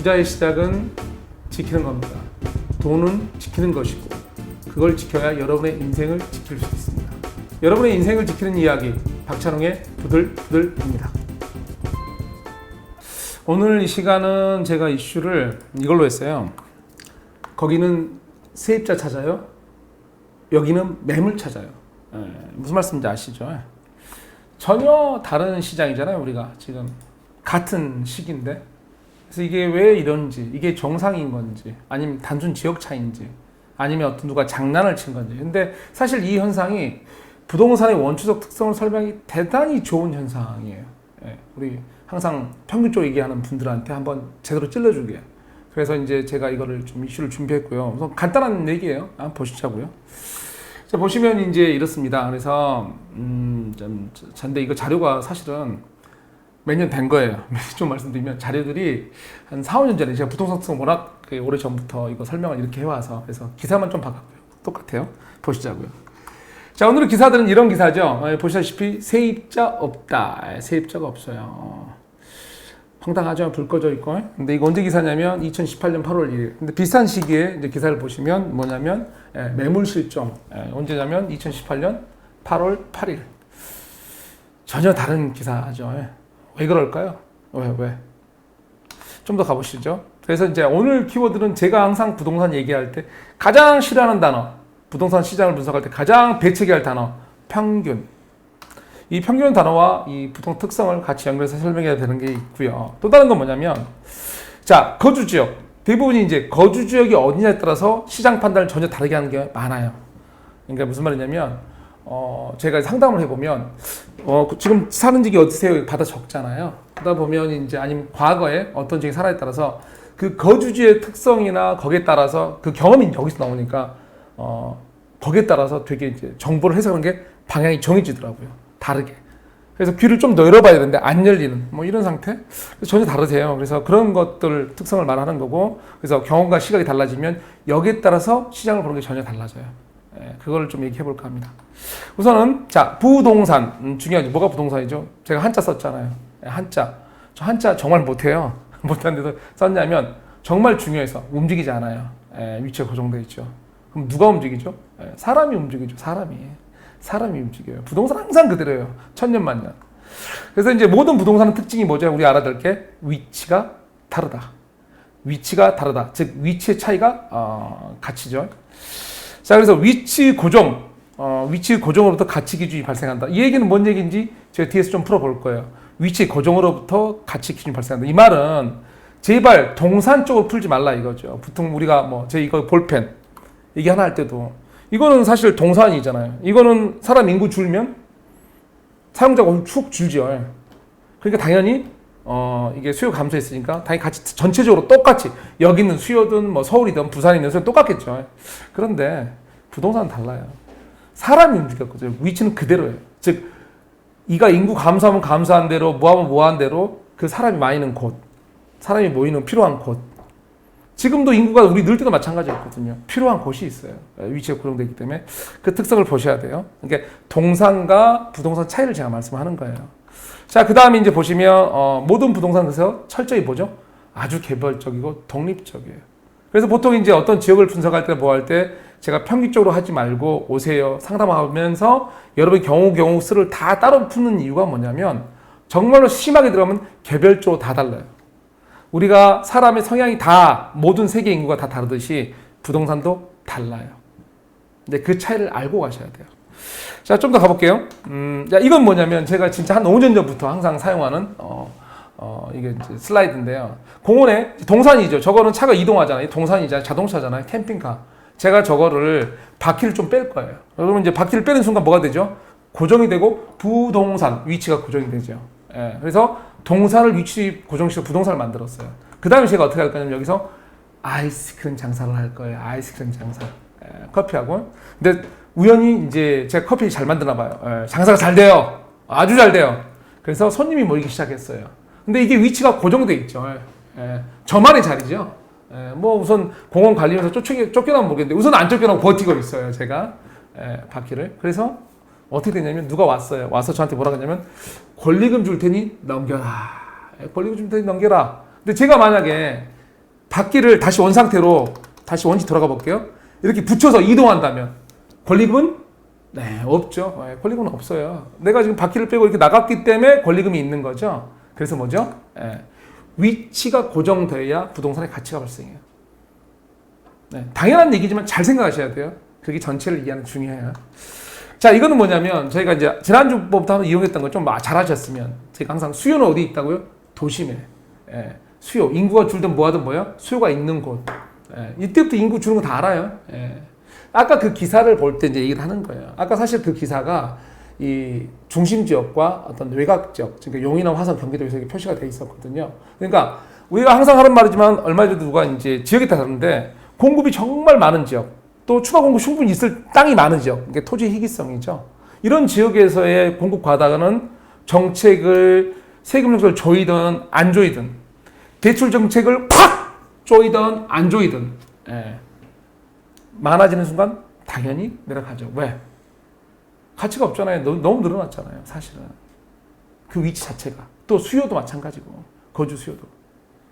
투자의 시작은 지키는 겁니다. 돈은 지키는 것이고 그걸 지켜야 여러분의 인생을 지킬 수 있습니다. 여러분의 인생을 지키는 이야기, 박찬웅의 부들부들입니다. 오늘 이 시간은 제가 이슈를 이걸로 했어요. 거기는 세입자 찾아요. 여기는 매물 찾아요. 무슨 말씀인지 아시죠? 전혀 다른 시장이잖아요. 우리가 지금 같은 시기인데, 그래서 이게 왜 이런지, 이게 정상인 건지, 아니면 단순 지역 차이인지, 아니면 어떤 누가 장난을 친 건지. 근데 사실 이 현상이 부동산의 원초적 특성을 설명하기 대단히 좋은 현상이에요. 우리 항상 평균적으로 얘기하는 분들한테 한번 제대로 찔러주게. 그래서 이제 제가 이거를 좀 이슈를 준비했고요. 우선 간단한 얘기예요. 한번 보시자고요. 자, 보시면 이제 이렇습니다. 그래서 근데 이거 자료가 사실은 몇 년 된 거예요. 좀 말씀드리면 자료들이 한 4, 5년 전에 제가 부동산 특성 워낙 오래 전부터 이거 설명을 이렇게 해와서, 그래서 기사만 좀 바꿨고요. 똑같아요. 보시자고요. 자, 오늘의 기사들은 이런 기사죠. 보시다시피 세입자 없다. 세입자가 없어요. 황당하죠? 불 꺼져 있고. 근데 이거 언제 기사냐면 2018년 8월 1일. 근데 비슷한 시기에 이제 기사를 보시면 뭐냐면 매물 실종. 언제냐면 2018년 8월 8일. 전혀 다른 기사죠. 왜 그럴까요? 왜? 좀 더 가보시죠. 그래서 이제 오늘 키워드는 제가 항상 부동산 얘기할 때 가장 싫어하는 단어, 부동산 시장을 분석할 때 가장 배척해야 할 단어, 평균. 이 평균 단어와 이 부동 특성을 같이 연결해서 설명해야 되는 게 있고요. 또 다른 건 뭐냐면, 자, 거주 지역. 대부분이 이제 거주 지역이 어디냐에 따라서 시장 판단을 전혀 다르게 하는 게 많아요. 그러니까 무슨 말이냐면, 제가 상담을 해보면, 지금 사는 지역이 어디세요? 받아 적잖아요. 그러다 보면 이제 아니면 과거에 어떤 지역에 살아에 따라서 그 거주지의 특성이나 거기에 따라서 그 경험이 여기서 나오니까, 거기에 따라서 되게 이제 정보를 해석하는 게 방향이 정해지더라고요. 다르게. 그래서 귀를 좀 더 열어봐야 되는데 안 열리는 뭐 이런 상태? 전혀 다르세요. 그래서 그런 것들 특성을 말하는 거고, 그래서 경험과 시각이 달라지면 여기에 따라서 시장을 보는 게 전혀 달라져요. 그걸 좀 얘기해 볼까 합니다. 우선은 자, 부동산 중요하죠. 뭐가 부동산이죠? 제가 한자 썼잖아요. 한자. 저 한자 정말 못해요. 못하는데도 썼냐면 정말 중요해서 움직이지 않아요. 위치가 고정되어 있죠. 그럼 누가 움직이죠? 사람이 움직이죠. 사람이 움직여요. 부동산 항상 그대로예요. 천년만년. 그래서 이제 모든 부동산의 특징이 뭐죠? 우리 알아둘 게 위치가 다르다. 위치가 다르다. 즉 위치의 차이가 가치죠. 자, 그래서 위치 고정으로부터 가치 기준이 발생한다. 이 얘기는 뭔 얘기인지 제가 뒤에서 좀 풀어볼 거예요. 위치 고정으로부터 가치 기준이 발생한다. 이 말은 제발 동산 쪽으로 풀지 말라 이거죠. 보통 우리가 제 이거 볼펜 얘기 하나 할 때도 이거는 사실 동산이잖아요. 이거는 사람 인구 줄면 사용자가 쭉 줄죠. 그러니까 당연히 이게 수요 감소했으니까 당연히 같이 전체적으로 똑같이 여기 있는 수요든 서울이든 부산에 있는 수요 똑같겠죠. 그런데 부동산은 달라요. 사람이 움직였거든요. 위치는 그대로예요. 즉 이가 인구 감소하면 감소한 대로 뭐하면 뭐한 대로 그 사람이 많이는 곳, 사람이 모이는 필요한 곳. 지금도 인구가 우리 늘 때도 마찬가지였거든요. 필요한 곳이 있어요. 위치가 고정되기 때문에 그 특성을 보셔야 돼요. 그러니까 동산과 부동산 차이를 제가 말씀하는 거예요. 자, 그 다음에 이제 보시면 모든 부동산에서 철저히 뭐죠? 아주 개별적이고 독립적이에요. 그래서 보통 이제 어떤 지역을 분석할 때 뭐 할 때 제가 평균적으로 하지 말고 오세요 상담하면서 여러분 경우 수를 다 따로 푸는 이유가 뭐냐면 정말로 심하게 들어가면 개별적으로 다 달라요. 우리가 사람의 성향이 다 모든 세계 인구가 다 다르듯이 부동산도 달라요. 근데 그 차이를 알고 가셔야 돼요. 자, 좀 더 가볼게요. 자, 이건 뭐냐면 제가 진짜 한 5년 전부터 항상 사용하는 이게 이제 슬라이드인데요. 공원에 동산이죠. 저거는 차가 이동하잖아요. 동산이잖아요. 자동차잖아요. 캠핑카. 제가 저거를 바퀴를 좀 뺄 거예요. 그러면 이제 바퀴를 빼는 순간 뭐가 되죠? 고정이 되고 부동산 위치가 고정이 되죠. 그래서 동산을 위치 고정시켜 부동산을 만들었어요. 그 다음에 제가 어떻게 할 거냐면 여기서 아이스크림 장사를 할 거예요. 아이스크림 장사. 커피하고. 근데 우연히 이제 제가 커피 잘 만드나 봐요. 장사가 잘 돼요. 아주 잘 돼요. 그래서 손님이 모이기 시작했어요. 근데 이게 위치가 고정돼 있죠. 저만의 자리죠. 우선 공원 관리면서 쫓겨나면 모르겠는데 우선 안 쫓겨나고 버티고 있어요. 제가 바퀴를. 그래서 어떻게 되냐면 누가 왔어요. 와서 저한테 뭐라 그러냐면 권리금 줄 테니 넘겨라. 권리금 줄 테니 넘겨라. 근데 제가 만약에 바퀴를 다시 원상태로 다시 원지 돌아가 볼게요. 이렇게 붙여서 이동한다면 권리금은 네, 없죠. 네, 권리금은 없어요. 내가 지금 바퀴를 빼고 이렇게 나갔기 때문에 권리금이 있는 거죠. 그래서 뭐죠? 네, 위치가 고정돼야 부동산의 가치가 발생해요. 네, 당연한 얘기지만 잘 생각하셔야 돼요. 그게 전체를 이해하는 게 중요해요. 자, 이거는 뭐냐면 저희가 이제 지난주부터 한번 이용했던 거 좀 잘하셨으면 제가 항상 수요는 어디 있다고요? 도심에. 예, 수요, 인구가 줄든 뭐하든 뭐야? 수요가 있는 곳. 예, 이때부터 인구 주는 거 다 알아요. 예. 아까 그 기사를 볼 때 이제 얘기를 하는 거예요. 아까 사실 그 기사가 이 중심 지역과 어떤 외곽 지역, 그러니까 용인이나 화성, 경기도에서 이렇게 표시가 돼 있었거든요. 그러니까 우리가 항상 하는 말이지만 얼마 전에 누가 이제 지역에 따랐는데 공급이 정말 많은 지역, 또 추가 공급 충분히 있을 땅이 많은 지역, 이게 토지 희귀성이죠. 이런 지역에서의 공급 과다는 정책을 세금 정책을 조이든 안 조이든 대출 정책을 팍 조이든 안 조이든 예. 많아지는 순간 당연히 내려가죠. 왜? 가치가 없잖아요. 너무 늘어났잖아요. 사실은 그 위치 자체가 또 수요도 마찬가지고 거주 수요도.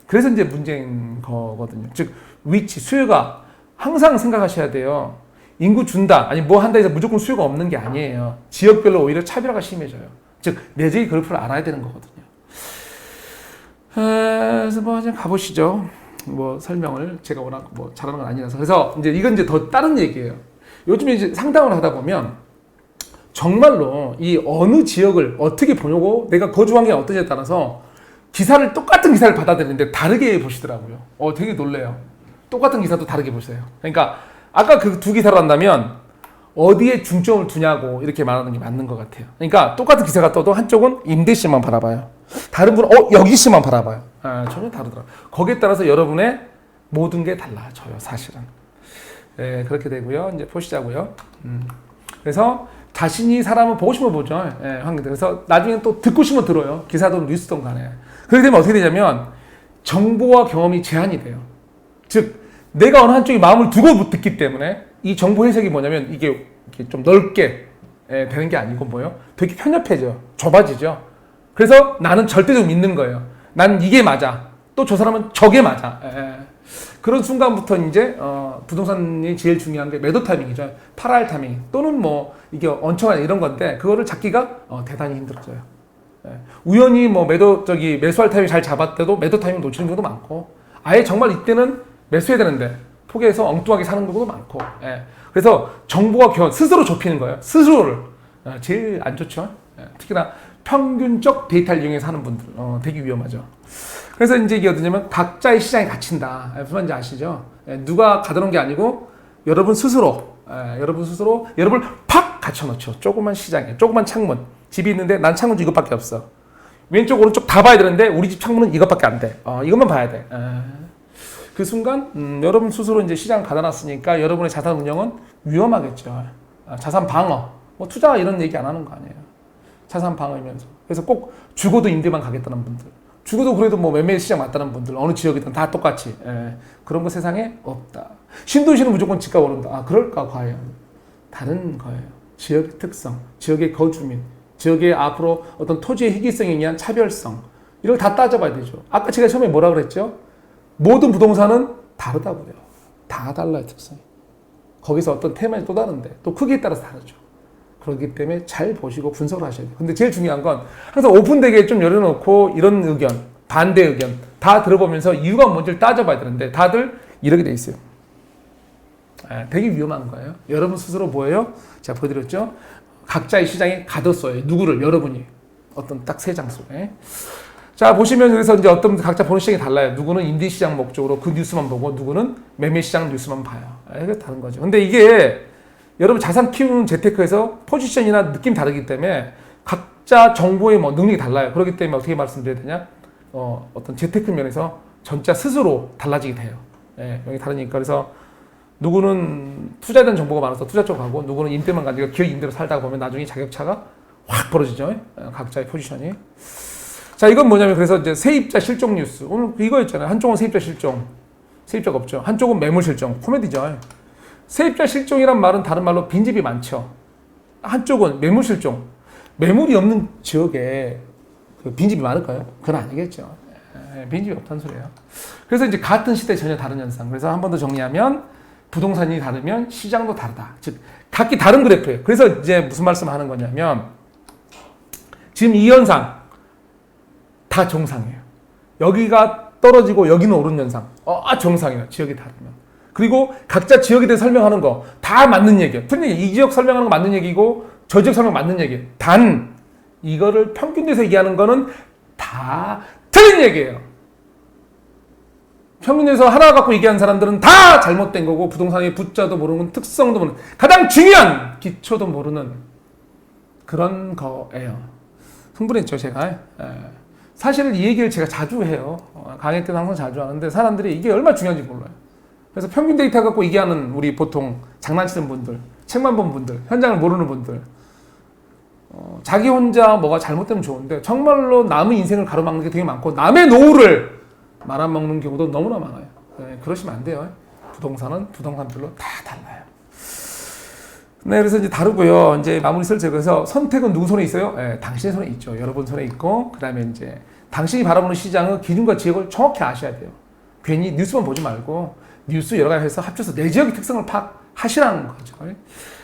그래서 이제 문제인 거거든요. 즉 위치 수요가 항상 생각하셔야 돼요. 인구 준다 아니 뭐 한다 해서 무조건 수요가 없는 게 아니에요. 지역별로 오히려 차별화가 심해져요. 즉 내재의 그래프를 알아야 되는 거거든요. 그래서 뭐 그냥 가보시죠. 뭐 설명을 제가 워낙 뭐 잘하는 건 아니라서. 그래서 이제 이건 이제 더 다른 얘기예요. 요즘에 이제 상담을 하다 보면 정말로 이 어느 지역을 어떻게 보려고 내가 거주 환경이 어떠냐에 따라서 기사를 똑같은 기사를 받아들이는데 다르게 보시더라고요. 되게 놀래요. 똑같은 기사도 다르게 보세요. 그러니까 아까 그 두 기사로 한다면 어디에 중점을 두냐고 이렇게 말하는 게 맞는 것 같아요. 그러니까 똑같은 기사가 떠도 한쪽은 임대시만 바라봐요. 다른 분은 여기시만 바라봐요. 전혀 다르더라고요. 거기에 따라서 여러분의 모든 게 달라져요. 사실은. 네, 그렇게 되고요. 이제 보시자고요. 그래서 자신이 사람을 보고 싶으면 보죠. 예, 그래서 나중에 또 듣고 싶으면 들어요. 기사든 뉴스든 간에. 그렇게 되면 어떻게 되냐면 정보와 경험이 제한이 돼요. 즉 내가 어느 한쪽에 마음을 두고 듣기 때문에 이 정보 해석이 뭐냐면 이게 좀 넓게 되는 게 아니고 뭐예요? 되게 편협해져. 좁아지죠. 그래서 나는 절대적으로 믿는 거예요. 난 이게 맞아. 또 저 사람은 저게 맞아. 그런 순간부터 이제 부동산이 제일 중요한 게 매도 타이밍이죠. 팔아할 타이밍 또는 뭐 이게 언청한 이런 건데 그거를 잡기가 대단히 힘들어져요. 우연히 뭐 매수할 타이밍 잘 잡았대도 매도 타이밍 놓치는 경우도 많고 아예 정말 이때는 매수해야 되는데 포기해서 엉뚱하게 사는 경우도 많고. 그래서 정보가 스스로 좁히는 거예요. 스스로를 제일 안 좋죠. 특히나 평균적 데이터를 이용해서 하는 분들 되게 위험하죠. 그래서 이제 이게 어떠냐면 각자의 시장에 갇힌다. 무슨 말인지 아시죠? 누가 가둬놓은 게 아니고 여러분 스스로 여러분을 팍 갇혀놓죠. 조그만 시장에 조그만 창문 집이 있는데 난 창문 이것밖에 없어. 왼쪽 오른쪽 다 봐야 되는데 우리 집 창문은 이것밖에 안 돼. 이것만 봐야 돼. 그 순간 여러분 스스로 이제 시장을 가둬놨으니까 여러분의 자산 운영은 위험하겠죠. 자산 방어, 뭐 투자 이런 얘기 안 하는 거 아니에요. 자산 방어이면서. 그래서 꼭 죽어도 임대만 가겠다는 분들, 죽어도 그래도 뭐 매매 시장 맞다는 분들, 어느 지역이든 다 똑같이. 그런 거 세상에 없다. 신도시는 무조건 집값 오른다. 그럴까 과연? 다른 거예요. 지역의 특성, 지역의 거주민, 지역의 앞으로 어떤 토지의 희귀성에 의한 차별성 이런 거 다 따져봐야 되죠. 아까 제가 처음에 뭐라 그랬죠? 모든 부동산은 다르다고요. 다 달라요, 특성이. 거기서 어떤 테마에 또 다른데 또 크기에 따라서 다르죠. 그렇기 때문에 잘 보시고 분석을 하셔야 돼요. 근데 제일 중요한 건 항상 오픈되게 좀 열어놓고 이런 의견, 반대 의견 다 들어보면서 이유가 뭔지를 따져봐야 되는데 다들 이렇게 돼 있어요. 되게 위험한 거예요. 여러분 스스로 뭐예요? 제가 보여드렸죠? 각자의 시장에 가뒀어요. 누구를? 여러분이. 어떤 딱 세 장소에. 자, 보시면 그래서 이제 어떤 각자 보는 시장이 달라요. 누구는 임대시장 목적으로 그 뉴스만 보고 누구는 매매시장 뉴스만 봐요. 이게 다른 거죠. 근데 이게 여러분 자산 키우는 재테크에서 포지션이나 느낌이 다르기 때문에 각자 정보의 뭐 능력이 달라요. 그렇기 때문에 어떻게 말씀드려야 되냐? 어떤 재테크 면에서 전자 스스로 달라지게 돼요. 여기 다르니까. 그래서 누구는 투자에 대한 정보가 많아서 투자 쪽 가고 누구는 임대만 가지고 기업 임대로 살다가 보면 나중에 자격차가 확 벌어지죠. 각자의 포지션이. 자, 이건 뭐냐면 그래서 이제 세입자 실종 뉴스. 오늘 이거였잖아요. 한쪽은 세입자 실종. 세입자가 없죠. 한쪽은 매물 실종. 코미디죠. 세입자 실종이란 말은 다른 말로 빈집이 많죠. 한쪽은 매물 실종. 매물이 없는 지역에 그 빈집이 많을까요? 그건 아니겠죠. 빈집이 없다는 소리예요. 그래서 이제 같은 시대 전혀 다른 현상. 그래서 한 번 더 정리하면 부동산이 다르면 시장도 다르다. 즉 각기 다른 그래프예요. 그래서 이제 무슨 말씀을 하는 거냐면 지금 이 현상 다 정상이에요. 여기가 떨어지고 여기는 오른 현상. 정상이에요. 지역이 다르면. 그리고 각자 지역에 대해 설명하는 거 다 맞는 얘기예요. 틀린 얘기. 이 지역 설명하는 거 맞는 얘기고 저 지역 설명 맞는 얘기예요. 단 이거를 평균 내서 얘기하는 거는 다 틀린 얘기예요. 평균 내서 하나 갖고 얘기하는 사람들은 다 잘못된 거고 부동산의 부자도 모르는 특성도 모르는 가장 중요한 기초도 모르는 그런 거예요. 흥분했죠 제가. 사실 이 얘기를 제가 자주 해요. 강의 때는 항상 자주 하는데 사람들이 이게 얼마나 중요한지 몰라요. 그래서 평균 데이터 갖고 얘기하는 우리 보통 장난치는 분들, 책만 본 분들, 현장을 모르는 분들 자기 혼자 뭐가 잘못되면 좋은데 정말로 남의 인생을 가로막는 게 되게 많고 남의 노후를 말아먹는 경우도 너무나 많아요. 그러시면 안 돼요. 부동산은 부동산별로 다 달라요. 네, 그래서 이제 다르고요. 이제 마무리 설정해서 선택은 누구 손에 있어요? 당신의 손에 있죠. 여러분 손에 있고, 그 다음에 이제 당신이 바라보는 시장의 기준과 지역을 정확히 아셔야 돼요. 괜히 뉴스만 보지 말고 뉴스 여러 가지 해서 합쳐서 내 지역의 특성을 파악하시라는 거죠.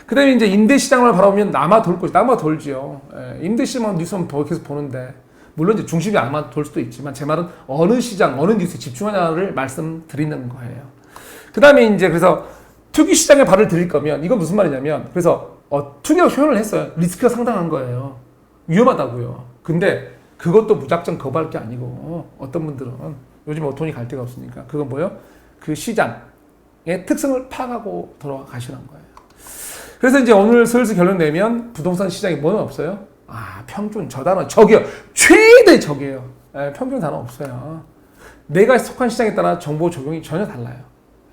그 다음에 이제 임대 시장을 바라보면 남아 돌 것이 남아 돌지요. 임대 시장만 뉴스만 계속 보는데 물론 이제 중심이 아마 돌 수도 있지만 제 말은 어느 시장, 어느 뉴스에 집중하냐를 말씀드리는 거예요. 그 다음에 이제 그래서 투기 시장에 발을 들일 거면 이건 무슨 말이냐면 그래서 투기라고 표현을 했어요. 리스크가 상당한 거예요. 위험하다고요. 근데 그것도 무작정 거부할 게 아니고 어떤 분들은 요즘 돈이 갈 데가 없으니까 그건 뭐예요? 그 시장의 특성을 파악하고 돌아가시는 거예요. 그래서 이제 오늘 슬슬 결론 내면 부동산 시장에 뭐는 없어요? 평균 저 단어 적이요. 최대 적이에요. 평균 단어 없어요. 내가 속한 시장에 따라 정보 적용이 전혀 달라요.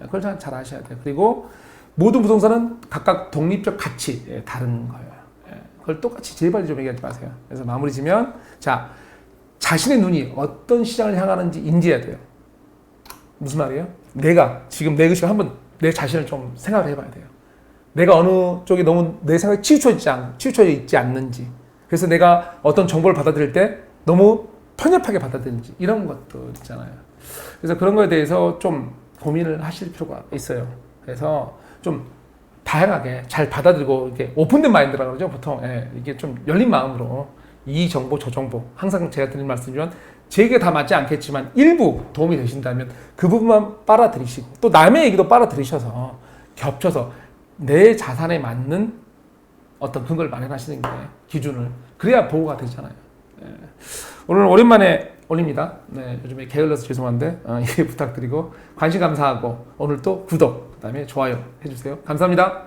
그걸 잘 아셔야 돼요. 그리고 모든 부동산은 각각 독립적 가치 다른 거예요. 그걸 똑같이 제발 좀 얘기하지 마세요. 그래서 마무리 지면 자 자신의 눈이 어떤 시장을 향하는지 인지해야 돼요. 무슨 말이에요? 내가 지금 내 의식 한번 내 자신을 좀 생각을 해봐야 돼요. 내가 어느 쪽에 너무 내 생각에 치우쳐 있지 않는지. 그래서 내가 어떤 정보를 받아들일 때 너무 편협하게 받아들이는지 이런 것들 있잖아요. 그래서 그런 거에 대해서 좀 고민을 하실 필요가 있어요. 그래서 좀 다양하게 잘 받아들이고 이게 오픈된 마인드라고 그러죠. 보통 이게 좀 열린 마음으로 이 정보 저 정보 항상 제가 드리는 말씀이지만 제게 다 맞지 않겠지만 일부 도움이 되신다면 그 부분만 빨아들이시고 또 남의 얘기도 빨아들이셔서 겹쳐서 내 자산에 맞는 어떤 근거를 마련하시는 게 기준을 그래야 보호가 되잖아요. 오늘 오랜만에 올립니다. 요즘에 게을러서 죄송한데 이해 부탁드리고 관심 감사하고 오늘 또 구독 그다음에 좋아요 해주세요. 감사합니다.